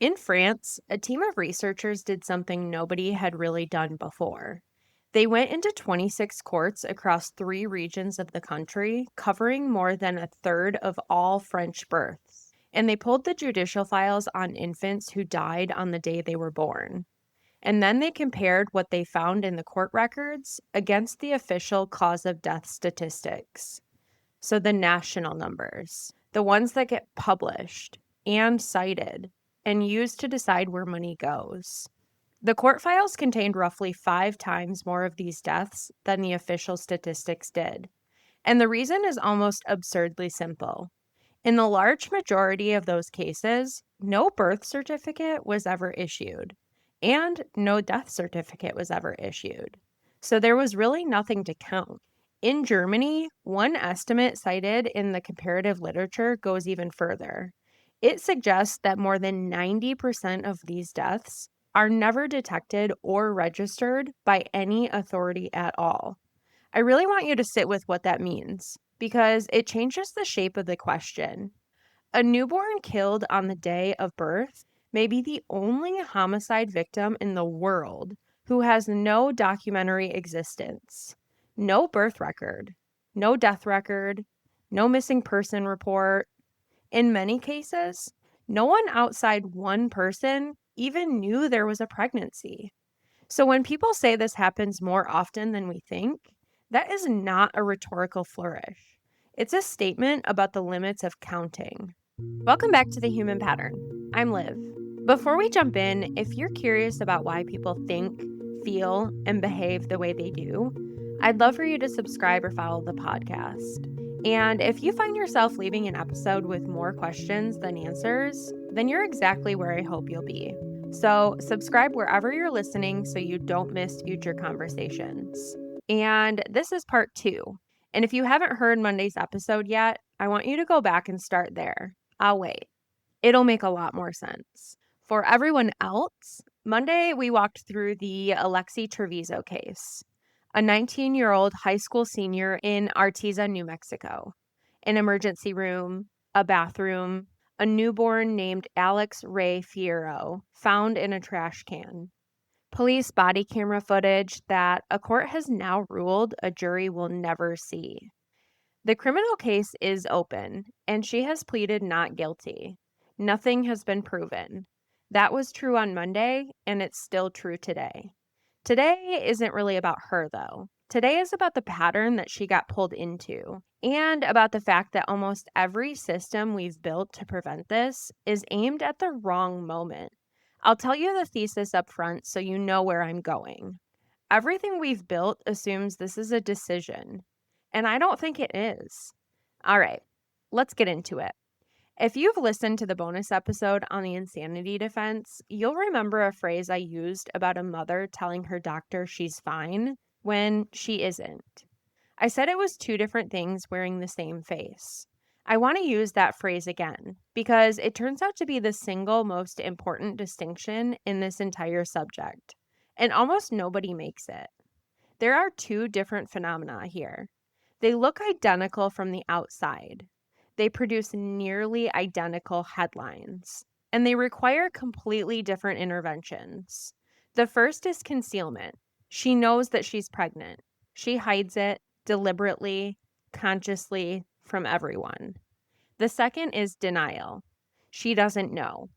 In France, a team of researchers did something nobody had really done before. They went into 26 courts across 3 regions of the country, covering more than a third of all French births. And they pulled the judicial files on infants who died on the day they were born. And then they compared what they found in the court records against the official cause of death statistics. So the national numbers, the ones that get published and cited and used to decide where money goes. The court files contained roughly 5 times more of these deaths than the official statistics did. And the reason is almost absurdly simple. In the large majority of those cases, no birth certificate was ever issued, and no death certificate was ever issued. So there was really nothing to count. In Germany, one estimate cited in the comparative literature goes even further. It suggests that more than 90% of these deaths are never detected or registered by any authority at all. I really want you to sit with what that means, because it changes the shape of the question. A newborn killed on the day of birth may be the only homicide victim in the world who has no documentary existence, no birth record, no death record, no missing person report. In many cases, no one outside one person even knew there was a pregnancy. So when people say this happens more often than we think, that is not a rhetorical flourish. It's a statement about the limits of counting. Welcome back to The Human Pattern. I'm Liv. Before we jump in, if you're curious about why people think, feel, and behave the way they do, I'd love for you to subscribe or follow the podcast. And if you find yourself leaving an episode with more questions than answers, then you're exactly where I hope you'll be. So subscribe wherever you're listening so you don't miss future conversations. And this is part 2. And if you haven't heard Monday's episode yet, I want you to go back and start there. I'll wait. It'll make a lot more sense. For everyone else, Monday we walked through the Alexee Trevizo case, a 19-year-old high school senior in Artesia, New Mexico. An emergency room, a bathroom, a newborn named Alex Ray Fierro found in a trash can. Police body camera footage that a court has now ruled a jury will never see. The criminal case is open, and she has pleaded not guilty. Nothing has been proven. That was true on Monday, and it's still true today. Today isn't really about her, though. Today is about the pattern that she got pulled into, and about the fact that almost every system we've built to prevent this is aimed at the wrong moment. I'll tell you the thesis up front so you know where I'm going. Everything we've built assumes this is a decision, and I don't think it is. All right, let's get into it. If you've listened to the bonus episode on the insanity defense, you'll remember a phrase I used about a mother telling her doctor she's fine when she isn't. I said it was 2 different things wearing the same face. I want to use that phrase again because it turns out to be the single most important distinction in this entire subject, and almost nobody makes it. There are 2 different phenomena here. They look identical from the outside. They produce nearly identical headlines, and they require completely different interventions. The first is concealment. She knows that she's pregnant. She hides it deliberately, consciously from everyone. The second is denial. She doesn't know.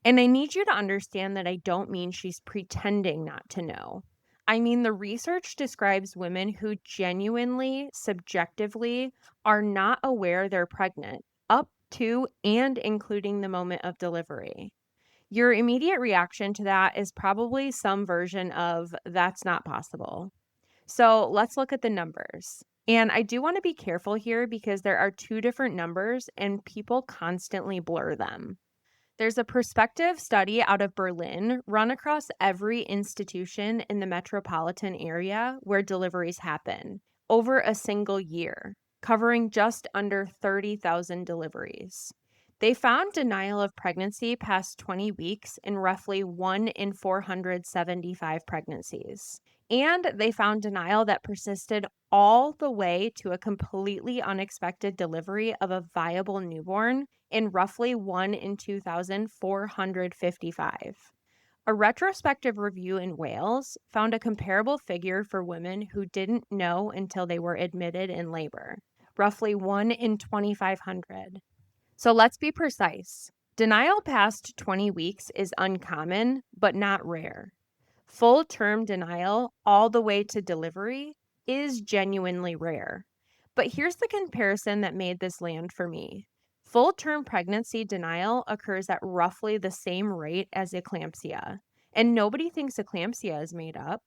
And I need you to understand that I don't mean she's pretending not to know. I mean, the research describes women who genuinely, subjectively, are not aware they're pregnant, up to and including the moment of delivery. Your immediate reaction to that is probably some version of, that's not possible. So let's look at the numbers. And I do want to be careful here because there are 2 different numbers and people constantly blur them. There's a prospective study out of Berlin run across every institution in the metropolitan area where deliveries happen over a single year, covering just under 30,000 deliveries. They found denial of pregnancy past 20 weeks in roughly 1 in 475 pregnancies. And they found denial that persisted all the way to a completely unexpected delivery of a viable newborn in roughly 1 in 2,455. A retrospective review in Wales found a comparable figure for women who didn't know until they were admitted in labor, roughly 1 in 2,500. So let's be precise. Denial past 20 weeks is uncommon, but not rare. Full-term denial all the way to delivery is genuinely rare. But here's the comparison that made this land for me. Full-term pregnancy denial occurs at roughly the same rate as eclampsia, and nobody thinks eclampsia is made up.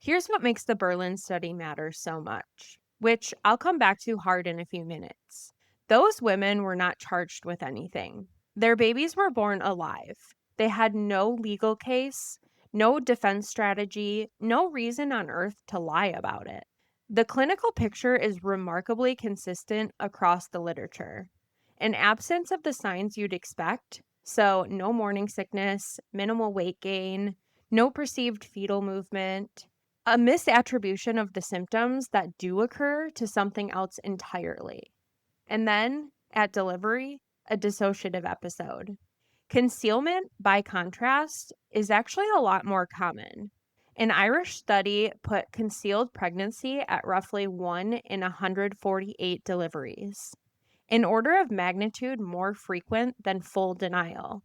Here's what makes the Berlin study matter so much, which I'll come back to hard in a few minutes. Those women were not charged with anything. Their babies were born alive. They had no legal case, no defense strategy, no reason on earth to lie about it. The clinical picture is remarkably consistent across the literature. An absence of the signs you'd expect, so no morning sickness, minimal weight gain, no perceived fetal movement, a misattribution of the symptoms that do occur to something else entirely. And then, at delivery, a dissociative episode. Concealment, by contrast, is actually a lot more common. An Irish study put concealed pregnancy at roughly 1 in 148 deliveries, an order of magnitude more frequent than full denial.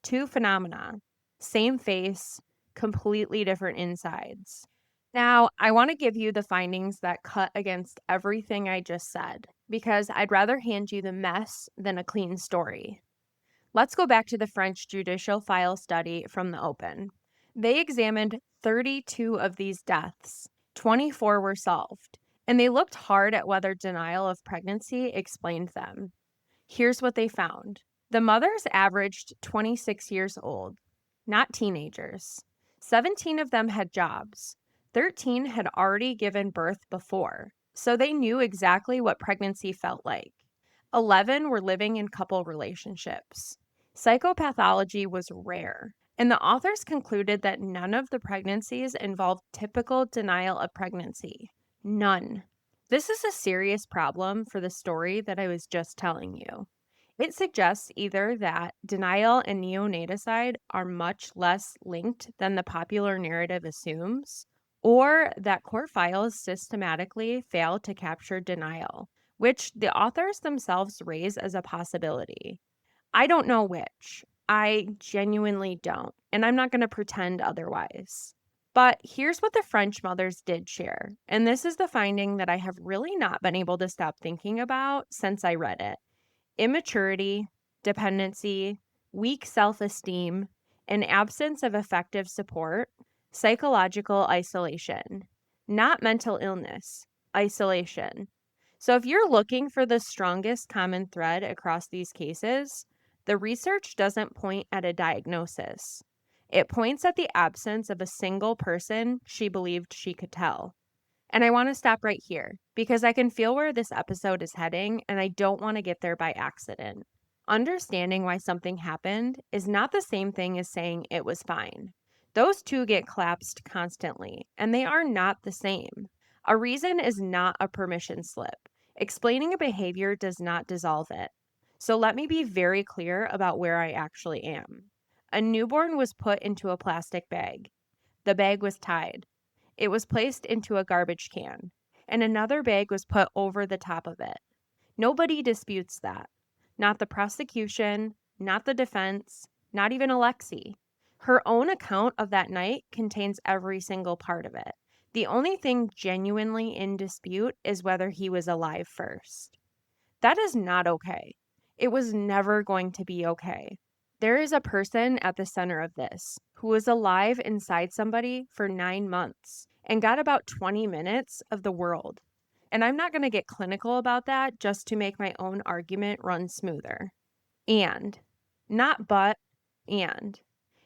Two phenomena, same face, completely different insides. Now, I want to give you the findings that cut against everything I just said, because I'd rather hand you the mess than a clean story. Let's go back to the French judicial file study from the open. They examined 32 of these deaths. 24 were solved, and they looked hard at whether denial of pregnancy explained them. Here's what they found. The mothers averaged 26 years old, not teenagers. 17 of them had jobs. 13 had already given birth before, so they knew exactly what pregnancy felt like. 11 were living in couple relationships. Psychopathology was rare, and the authors concluded that none of the pregnancies involved typical denial of pregnancy. None. This is a serious problem for the story that I was just telling you. It suggests either that denial and neonaticide are much less linked than the popular narrative assumes, or that court files systematically fail to capture denial, which the authors themselves raise as a possibility. I don't know which. I genuinely don't, and I'm not going to pretend otherwise. But here's what the French mothers did share, and this is the finding that I have really not been able to stop thinking about since I read it. Immaturity, dependency, weak self-esteem, an absence of effective support, psychological isolation, not mental illness, isolation. So if you're looking for the strongest common thread across these cases, the research doesn't point at a diagnosis. It points at the absence of a single person she believed she could tell. And I want to stop right here because I can feel where this episode is heading and I don't want to get there by accident. Understanding why something happened is not the same thing as saying it was fine. Those two get collapsed constantly, and they are not the same. A reason is not a permission slip. Explaining a behavior does not dissolve it. So let me be very clear about where I actually am. A newborn was put into a plastic bag. The bag was tied. It was placed into a garbage can, and another bag was put over the top of it. Nobody disputes that. Not the prosecution, not the defense, not even Alexee. Her own account of that night contains every single part of it. The only thing genuinely in dispute is whether he was alive first. That is not okay. It was never going to be okay. There is a person at the center of this who was alive inside somebody for 9 months and got about 20 minutes of the world. And I'm not going to get clinical about that just to make my own argument run smoother. And, not but, and.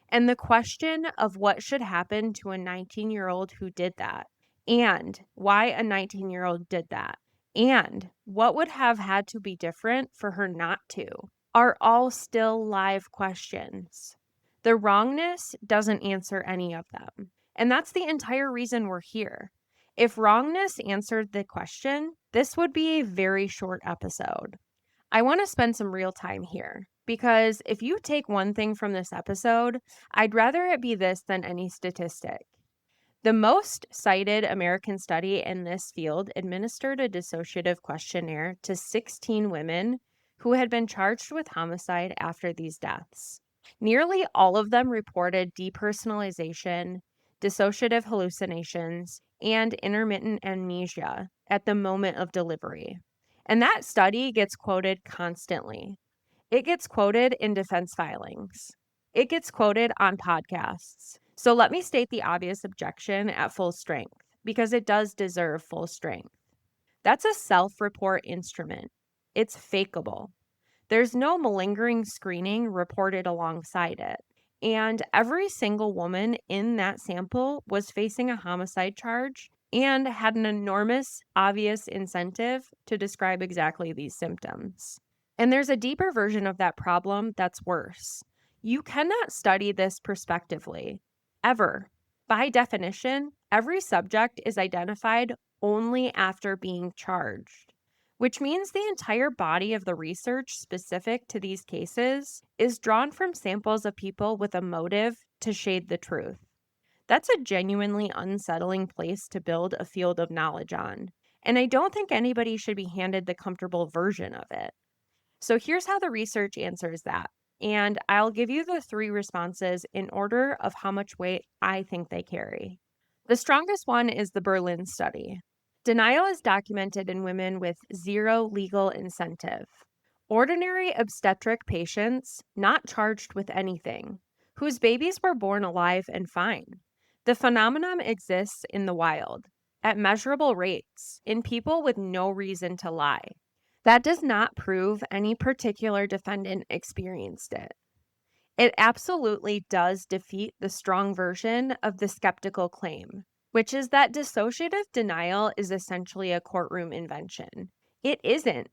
And the question of what should happen to a 19-year-old who did that, and why a 19-year-old did that, and what would have had to be different for her not to, are all still live questions. The wrongness doesn't answer any of them. And that's the entire reason we're here. If wrongness answered the question, this would be a very short episode. I want to spend some real time here because if you take one thing from this episode, I'd rather it be this than any statistic. The most cited American study in this field administered a dissociative questionnaire to 16 women who had been charged with homicide after these deaths. Nearly all of them reported depersonalization, dissociative hallucinations, and intermittent amnesia at the moment of delivery. And that study gets quoted constantly. It gets quoted in defense filings. It gets quoted on podcasts. So let me state the obvious objection at full strength, because it does deserve full strength. That's a self-report instrument. It's fakeable. There's no malingering screening reported alongside it. And every single woman in that sample was facing a homicide charge and had an enormous, obvious incentive to describe exactly these symptoms. And there's a deeper version of that problem that's worse. You cannot study this prospectively, ever. By definition, every subject is identified only after being charged, which means the entire body of the research specific to these cases is drawn from samples of people with a motive to shade the truth. That's a genuinely unsettling place to build a field of knowledge on, and I don't think anybody should be handed the comfortable version of it. So here's how the research answers that, and I'll give you the 3 responses in order of how much weight I think they carry. The strongest one is the Berlin study. Denial is documented in women with 0 legal incentive. Ordinary obstetric patients not charged with anything, whose babies were born alive and fine. The phenomenon exists in the wild, at measurable rates, in people with no reason to lie. That does not prove any particular defendant experienced it. It absolutely does defeat the strong version of the skeptical claim, which is that dissociative denial is essentially a courtroom invention. It isn't.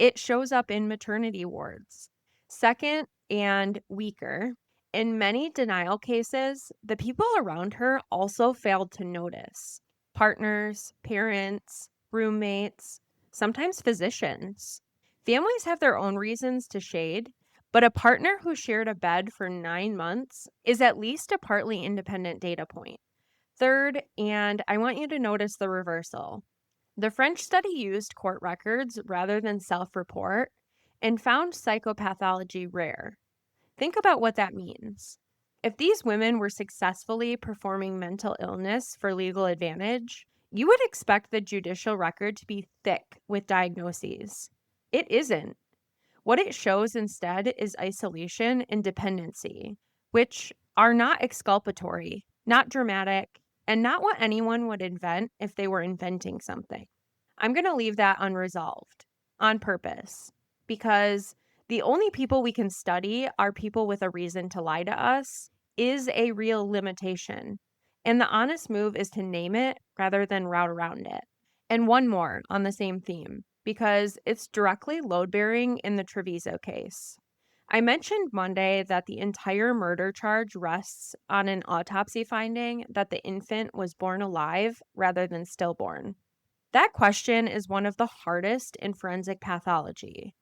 It shows up in maternity wards. Second, and weaker, in many denial cases, the people around her also failed to notice. Partners, parents, roommates, sometimes physicians. Families have their own reasons to shade, but a partner who shared a bed for 9 months is at least a partly independent data point. Third, and I want you to notice the reversal. The French study used court records rather than self-report and found psychopathology rare. Think about what that means. If these women were successfully performing mental illness for legal advantage, you would expect the judicial record to be thick with diagnoses. It isn't. What it shows instead is isolation and dependency, which are not exculpatory, not dramatic, and not what anyone would invent if they were inventing something. I'm going to leave that unresolved on purpose because the only people we can study are people with a reason to lie to us is a real limitation. And the honest move is to name it rather than route around it. And one more on the same theme, because it's directly load-bearing in the Trevizo case. I mentioned Monday that the entire murder charge rests on an autopsy finding that the infant was born alive rather than stillborn. That question is one of the hardest in forensic pathology.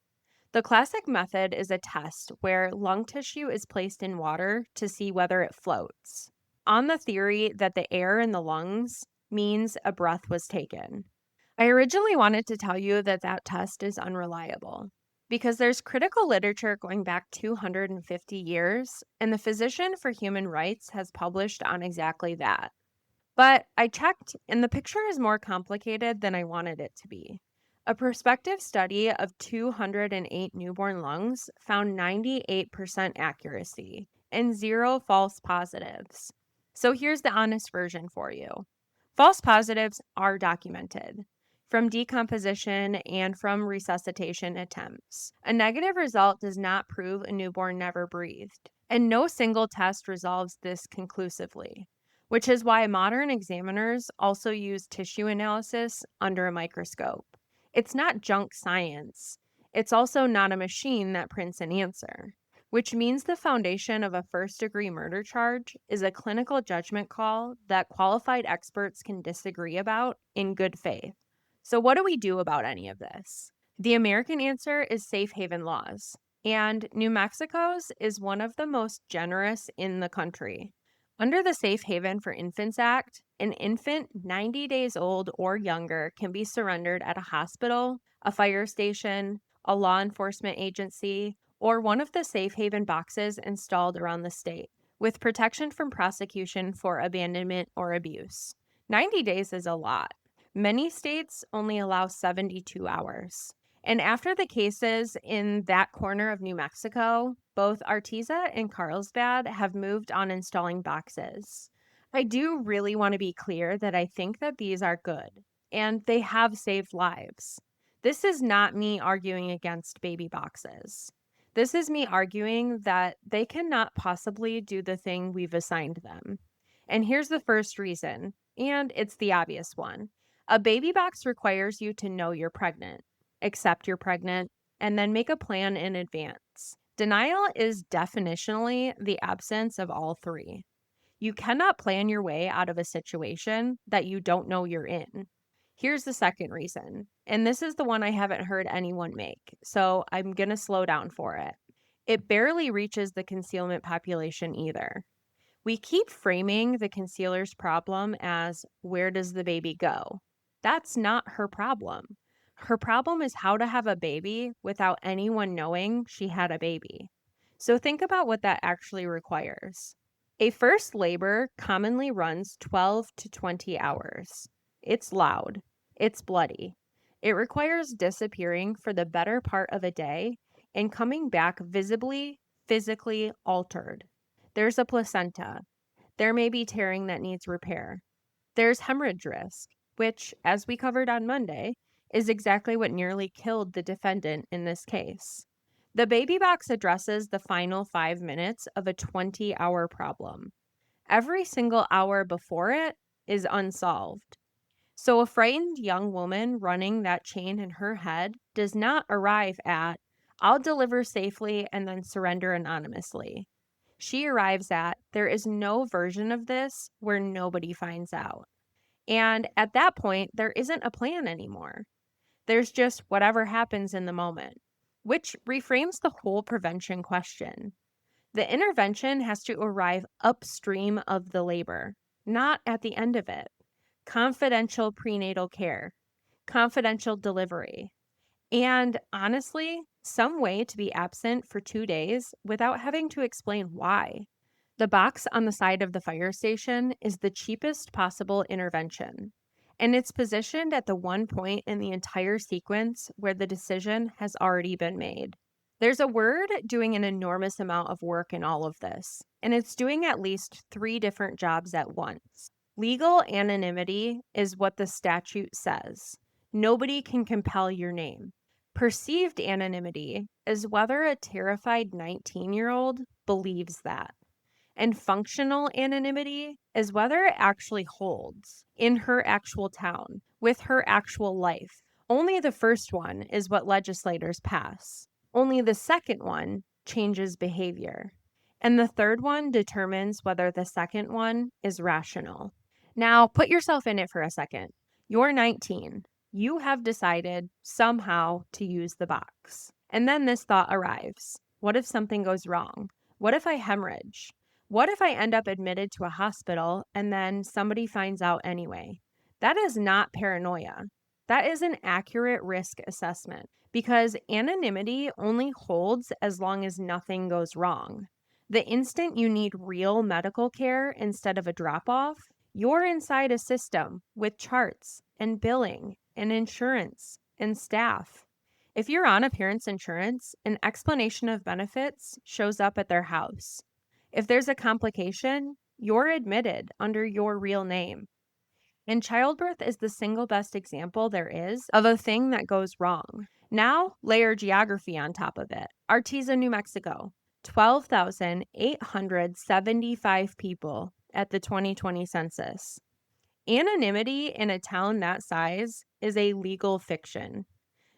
The classic method is a test where lung tissue is placed in water to see whether it floats, on the theory that the air in the lungs means a breath was taken. I originally wanted to tell you that that test is unreliable because there's critical literature going back 250 years, and the Physician for Human Rights has published on exactly that. But I checked, and the picture is more complicated than I wanted it to be. A prospective study of 208 newborn lungs found 98% accuracy and 0 false positives. So here's the honest version for you. False positives are documented from decomposition and from resuscitation attempts. A negative result does not prove a newborn never breathed, and no single test resolves this conclusively, which is why modern examiners also use tissue analysis under a microscope. It's not junk science. It's also not a machine that prints an answer, which means the foundation of a first-degree murder charge is a clinical judgment call that qualified experts can disagree about in good faith. So what do we do about any of this? The American answer is safe haven laws, and New Mexico's is one of the most generous in the country. Under the Safe Haven for Infants Act, an infant 90 days old or younger can be surrendered at a hospital, a fire station, a law enforcement agency, or one of the safe haven boxes installed around the state, with protection from prosecution for abandonment or abuse. 90 days is a lot. Many states only allow 72 hours. And after the cases in that corner of New Mexico, both Artesia and Carlsbad have moved on installing boxes. I do really want to be clear that I think that these are good, and they have saved lives. This is not me arguing against baby boxes. This is me arguing that they cannot possibly do the thing we've assigned them. And here's the first reason, and it's the obvious one. A baby box requires you to know you're pregnant, accept you're pregnant, and then make a plan in advance. Denial is definitionally the absence of all three. You cannot plan your way out of a situation that you don't know you're in. Here's the second reason, and this is the one I haven't heard anyone make, so I'm going to slow down for it. It barely reaches the concealment population either. We keep framing the concealer's problem as, where does the baby go? That's not her problem. Her problem is how to have a baby without anyone knowing she had a baby. So think about what that actually requires. A first labor commonly runs 12 to 20 hours. It's loud. It's bloody. It requires disappearing for the better part of a day and coming back visibly, physically altered. There's a placenta. There may be tearing that needs repair. There's hemorrhage risk, which, as we covered on Monday, is exactly what nearly killed the defendant in this case. The baby box addresses the final 5 minutes of a 20-hour problem. Every single hour before it is unsolved. So a frightened young woman running that chain in her head does not arrive at, I'll deliver safely and then surrender anonymously. She arrives at, there is no version of this where nobody finds out. And at that point, there isn't a plan anymore. There's just whatever happens in the moment, which reframes the whole prevention question. The intervention has to arrive upstream of the labor, not at the end of it. Confidential prenatal care, confidential delivery, and honestly, some way to be absent for 2 days without having to explain why. The box on the side of the fire station is the cheapest possible intervention, and it's positioned at the one point in the entire sequence where the decision has already been made. There's a word doing an enormous amount of work in all of this, and it's doing at least 3 different jobs at once. Legal anonymity is what the statute says. Nobody can compel your name. Perceived anonymity is whether a terrified 19-year-old believes that. And functional anonymity is whether it actually holds in her actual town, with her actual life. Only the first one is what legislators pass. Only the second one changes behavior. And the third one determines whether the second one is rational. Now, put yourself in it for a second. You're 19. You have decided somehow to use the box. And then this thought arrives. What if something goes wrong? What if I hemorrhage? What if I end up admitted to a hospital and then somebody finds out anyway? That is not paranoia. That is an accurate risk assessment because anonymity only holds as long as nothing goes wrong. The instant you need real medical care instead of a drop-off, you're inside a system with charts and billing and insurance and staff. If you're on a parent's insurance, an explanation of benefits shows up at their house. If there's a complication, you're admitted under your real name. And childbirth is the single best example there is of a thing that goes wrong. Now, layer geography on top of it. Artesia, New Mexico, 12,875 people at the 2020 census. Anonymity in a town that size is a legal fiction.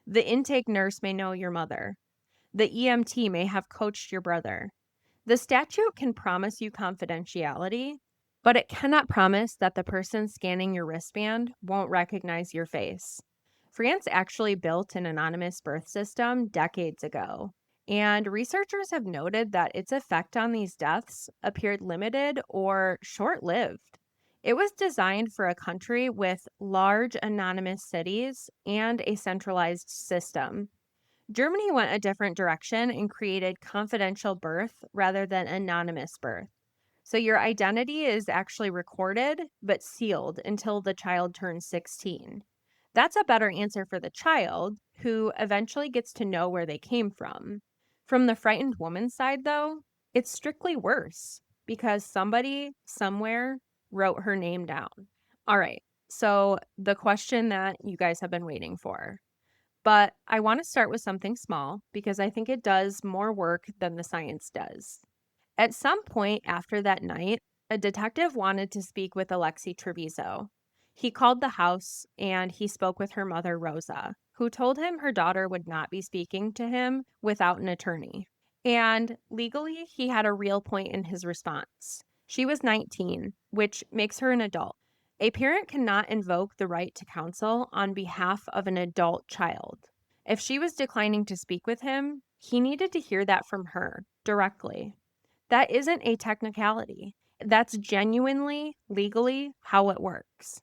The intake nurse may know your mother. The EMT may have coached your brother. The statute can promise you confidentiality, but it cannot promise that the person scanning your wristband won't recognize your face. France actually built an anonymous birth system decades ago, and researchers have noted that its effect on these deaths appeared limited or short lived. It was designed for a country with large anonymous cities and a centralized system. Germany went a different direction and created confidential birth rather than anonymous birth. So your identity is actually recorded but sealed until the child turns 16. That's a better answer for the child, who eventually gets to know where they came from. From the frightened woman's side, though, it's strictly worse because somebody somewhere wrote her name down. All right, so the question that you guys have been waiting for. But I want to start with something small because I think it does more work than the science does. At some point after that night, a detective wanted to speak with Alexee Trevizo. He called the house and he spoke with her mother, Rosa, who told him her daughter would not be speaking to him without an attorney. And legally, he had a real point in his response. She was 19, which makes her an adult. A parent cannot invoke the right to counsel on behalf of an adult child. If she was declining to speak with him, he needed to hear that from her directly. That isn't a technicality. That's genuinely, legally how it works.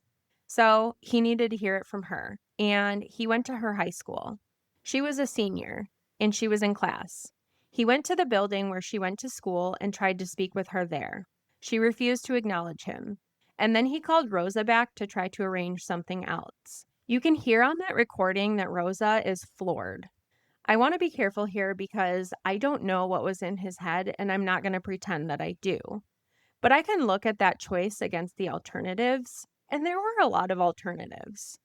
So he needed to hear it from her, and he went to her high school. She was a senior, and she was in class. He went to the building where she went to school and tried to speak with her there. She refused to acknowledge him. And then he called Rosa back to try to arrange something else. You can hear on that recording that Rosa is floored. I want to be careful here because I don't know what was in his head, and I'm not going to pretend that I do. But I can look at that choice against the alternatives, and there were a lot of alternatives.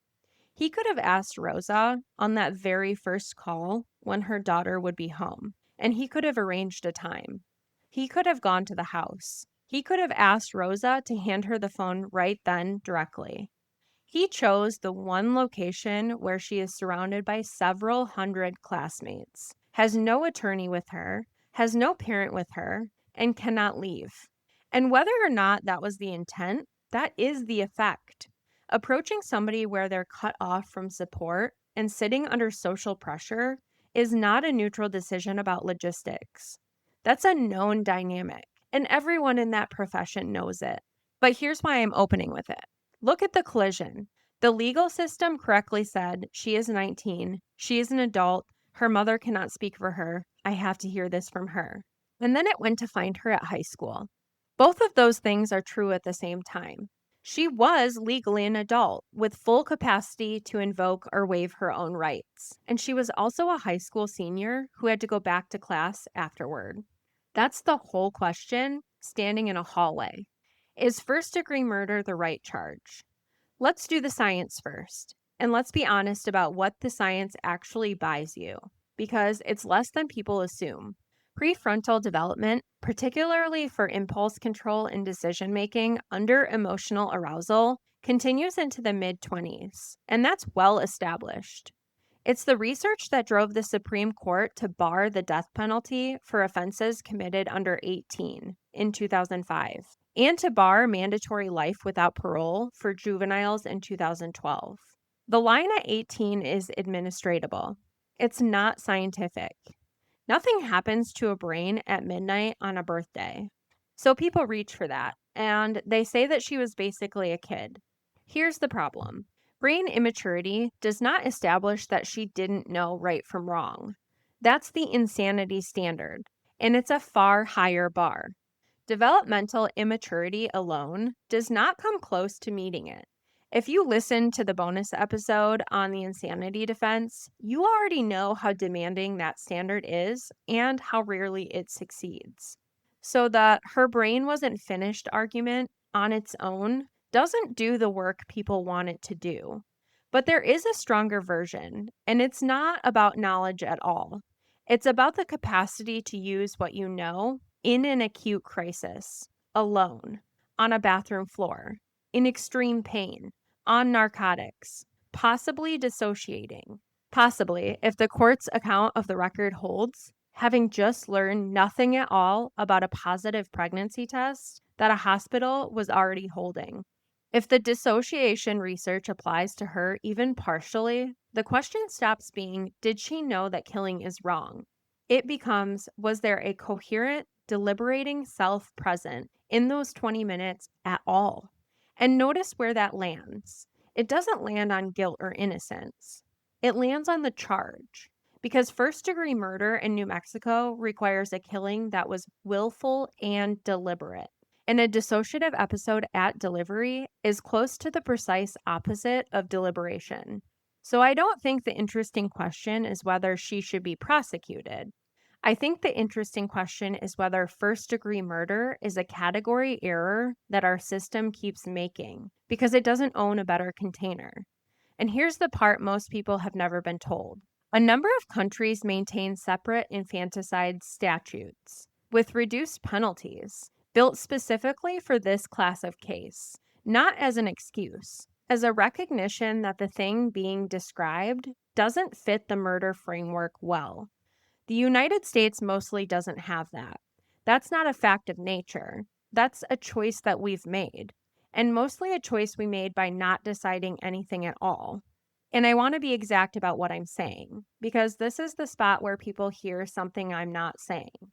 He could have asked Rosa on that very first call when her daughter would be home, and he could have arranged a time. He could have gone to the house. He could have asked Rosa to hand her the phone right then directly. He chose the one location where she is surrounded by several hundred classmates, has no attorney with her, has no parent with her, and cannot leave. And whether or not that was the intent, that is the effect. Approaching somebody where they're cut off from support and sitting under social pressure is not a neutral decision about logistics. That's a known dynamic, and everyone in that profession knows it. But here's why I'm opening with it. Look at the collision. The legal system correctly said she is 19, she is an adult, her mother cannot speak for her, I have to hear this from her. And then it went to find her at high school. Both of those things are true at the same time. She was legally an adult with full capacity to invoke or waive her own rights. And she was also a high school senior who had to go back to class afterward. That's the whole question standing in a hallway. Is first-degree murder the right charge? Let's do the science first, and let's be honest about what the science actually buys you, because it's less than people assume. Prefrontal development, particularly for impulse control and decision-making under emotional arousal, continues into the mid-20s, and that's well established. It's the research that drove the Supreme Court to bar the death penalty for offenses committed under 18 in 2005, and to bar mandatory life without parole for juveniles in 2012. The line at 18 is administratable. It's not scientific. Nothing happens to a brain at midnight on a birthday. So people reach for that, and they say that she was basically a kid. Here's the problem. Brain immaturity does not establish that she didn't know right from wrong. That's the insanity standard, and it's a far higher bar. Developmental immaturity alone does not come close to meeting it. If you listen to the bonus episode on the insanity defense, you already know how demanding that standard is and how rarely it succeeds. So the her brain wasn't finished argument on its own doesn't do the work people want it to do. But there is a stronger version, and it's not about knowledge at all. It's about the capacity to use what you know in an acute crisis, alone, on a bathroom floor, in extreme pain, on narcotics, possibly dissociating. Possibly, if the court's account of the record holds, having just learned nothing at all about a positive pregnancy test that a hospital was already holding. If the dissociation research applies to her even partially, the question stops being, did she know that killing is wrong? It becomes, was there a coherent, deliberating self present in those 20 minutes at all? And notice where that lands. It doesn't land on guilt or innocence. It lands on the charge. Because first-degree murder in New Mexico requires a killing that was willful and deliberate. And a dissociative episode at delivery is close to the precise opposite of deliberation. So I don't think the interesting question is whether she should be prosecuted. I think the interesting question is whether first-degree murder is a category error that our system keeps making because it doesn't own a better container. And here's the part most people have never been told. A number of countries maintain separate infanticide statutes with reduced penalties built specifically for this class of case, not as an excuse, as a recognition that the thing being described doesn't fit the murder framework well. The United States mostly doesn't have that. That's not a fact of nature. That's a choice that we've made, and mostly a choice we made by not deciding anything at all. And I want to be exact about what I'm saying, because this is the spot where people hear something I'm not saying.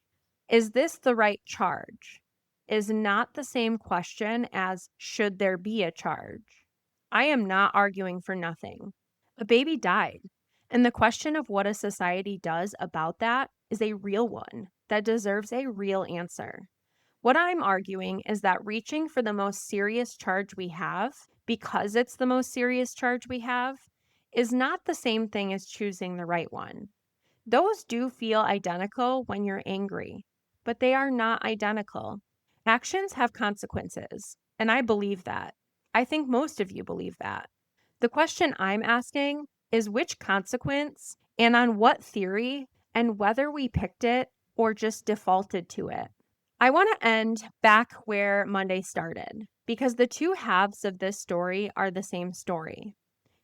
Is this the right charge? Is not the same question as should there be a charge. I am not arguing for nothing. A baby died, and the question of what a society does about that is a real one that deserves a real answer. What I'm arguing is that reaching for the most serious charge we have, because it's the most serious charge we have, is not the same thing as choosing the right one. Those do feel identical when you're angry, but they are not identical. Actions have consequences, and I believe that. I think most of you believe that. The question I'm asking is which consequence and on what theory and whether we picked it or just defaulted to it. I want to end back where Monday started because the two halves of this story are the same story.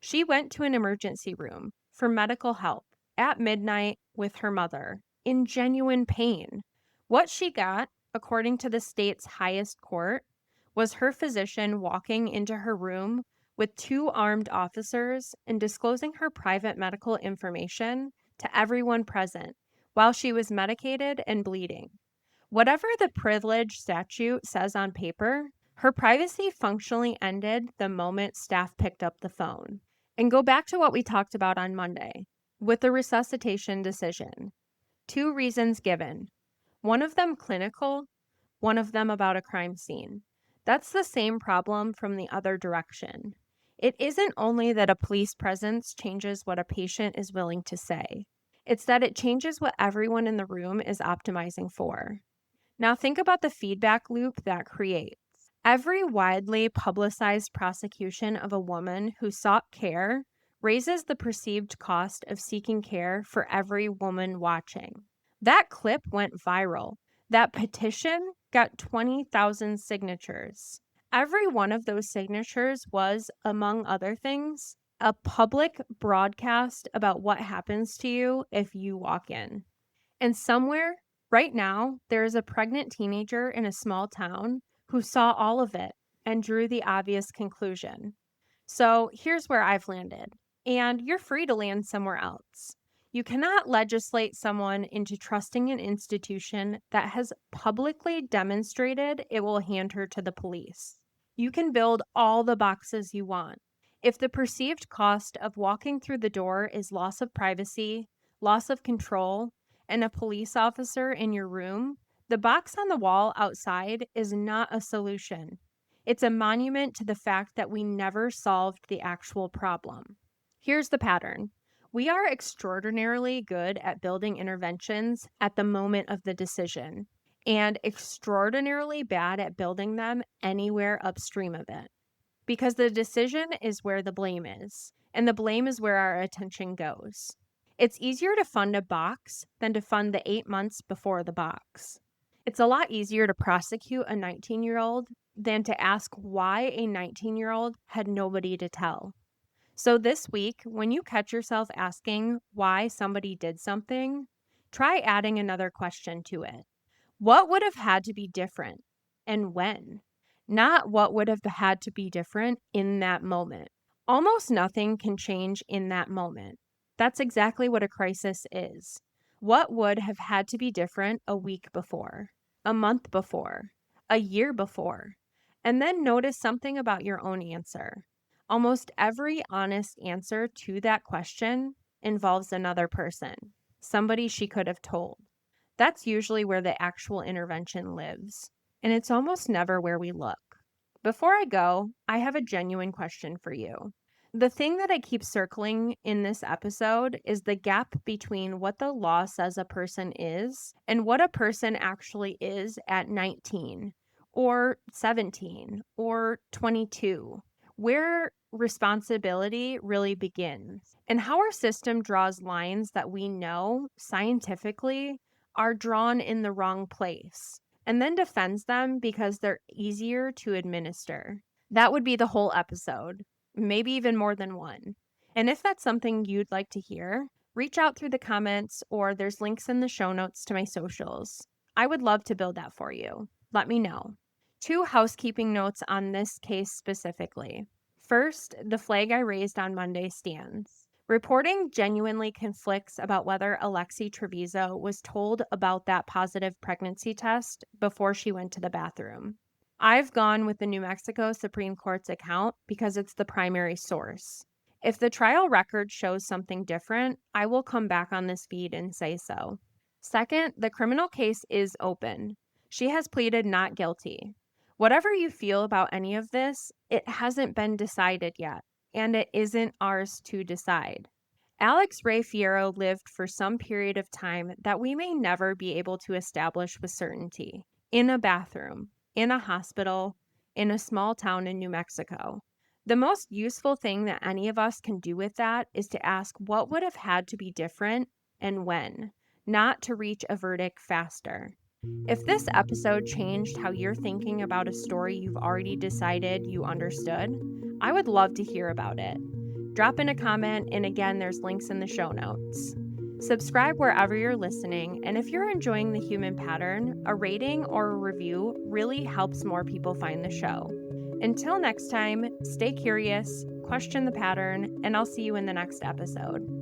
She went to an emergency room for medical help at midnight with her mother in genuine pain. What she got, according to the state's highest court, was her physician walking into her room with two armed officers and disclosing her private medical information to everyone present while she was medicated and bleeding. Whatever the privilege statute says on paper, her privacy functionally ended the moment staff picked up the phone. And go back to what we talked about on Monday with the resuscitation decision. Two reasons given, one of them clinical, one of them about a crime scene. That's the same problem from the other direction. It isn't only that a police presence changes what a patient is willing to say. It's that it changes what everyone in the room is optimizing for. Now think about the feedback loop that creates. Every widely publicized prosecution of a woman who sought care raises the perceived cost of seeking care for every woman watching. That clip went viral. That petition got 20,000 signatures. Every one of those signatures was, among other things, a public broadcast about what happens to you if you walk in. And somewhere, right now, there is a pregnant teenager in a small town who saw all of it and drew the obvious conclusion. So here's where I've landed, and you're free to land somewhere else. You cannot legislate someone into trusting an institution that has publicly demonstrated it will hand her to the police. You can build all the boxes you want. If the perceived cost of walking through the door is loss of privacy, loss of control, and a police officer in your room, the box on the wall outside is not a solution. It's a monument to the fact that we never solved the actual problem. Here's the pattern. We are extraordinarily good at building interventions at the moment of the decision, and extraordinarily bad at building them anywhere upstream of it. Because the decision is where the blame is, and the blame is where our attention goes. It's easier to fund a box than to fund the 8 months before the box. It's a lot easier to prosecute a 19-year-old than to ask why a 19-year-old had nobody to tell. So this week, when you catch yourself asking why somebody did something, try adding another question to it. What would have had to be different, and when? not what would have had to be different in that moment. Almost nothing can change in that moment. That's exactly what a crisis is. What would have had to be different a week before, a month before, a year before? And then notice something about your own answer. Almost every honest answer to that question involves another person, somebody she could have told. That's usually where the actual intervention lives, and it's almost never where we look. Before I go, I have a genuine question for you. The thing that I keep circling in this episode is the gap between what the law says a person is and what a person actually is at 19 or 17 or 22, where responsibility really begins, and how our system draws lines that we know scientifically are drawn in the wrong place and then defends them because they're easier to administer. That would be the whole episode, maybe even more than one. And if that's something you'd like to hear, reach out through the comments or there's links in the show notes to my socials. I would love to build that for you. Let me know. 2 housekeeping notes on this case specifically. First, the flag I raised on Monday stands. Reporting genuinely conflicts about whether Alexee Trevizo was told about that positive pregnancy test before she went to the bathroom. I've gone with the New Mexico Supreme Court's account because it's the primary source. If the trial record shows something different, I will come back on this feed and say so. Second, the criminal case is open. She has pleaded not guilty. Whatever you feel about any of this, it hasn't been decided yet, and it isn't ours to decide. Alex Ray Fierro lived for some period of time that we may never be able to establish with certainty, in a bathroom, in a hospital, in a small town in New Mexico. The most useful thing that any of us can do with that is to ask what would have had to be different and when, not to reach a verdict faster. If this episode changed how you're thinking about a story you've already decided you understood, I would love to hear about it. Drop in a comment, and again, there's links in the show notes. Subscribe wherever you're listening, and if you're enjoying The Human Pattern, a rating or a review really helps more people find the show. Until next time, stay curious, question the pattern, and I'll see you in the next episode.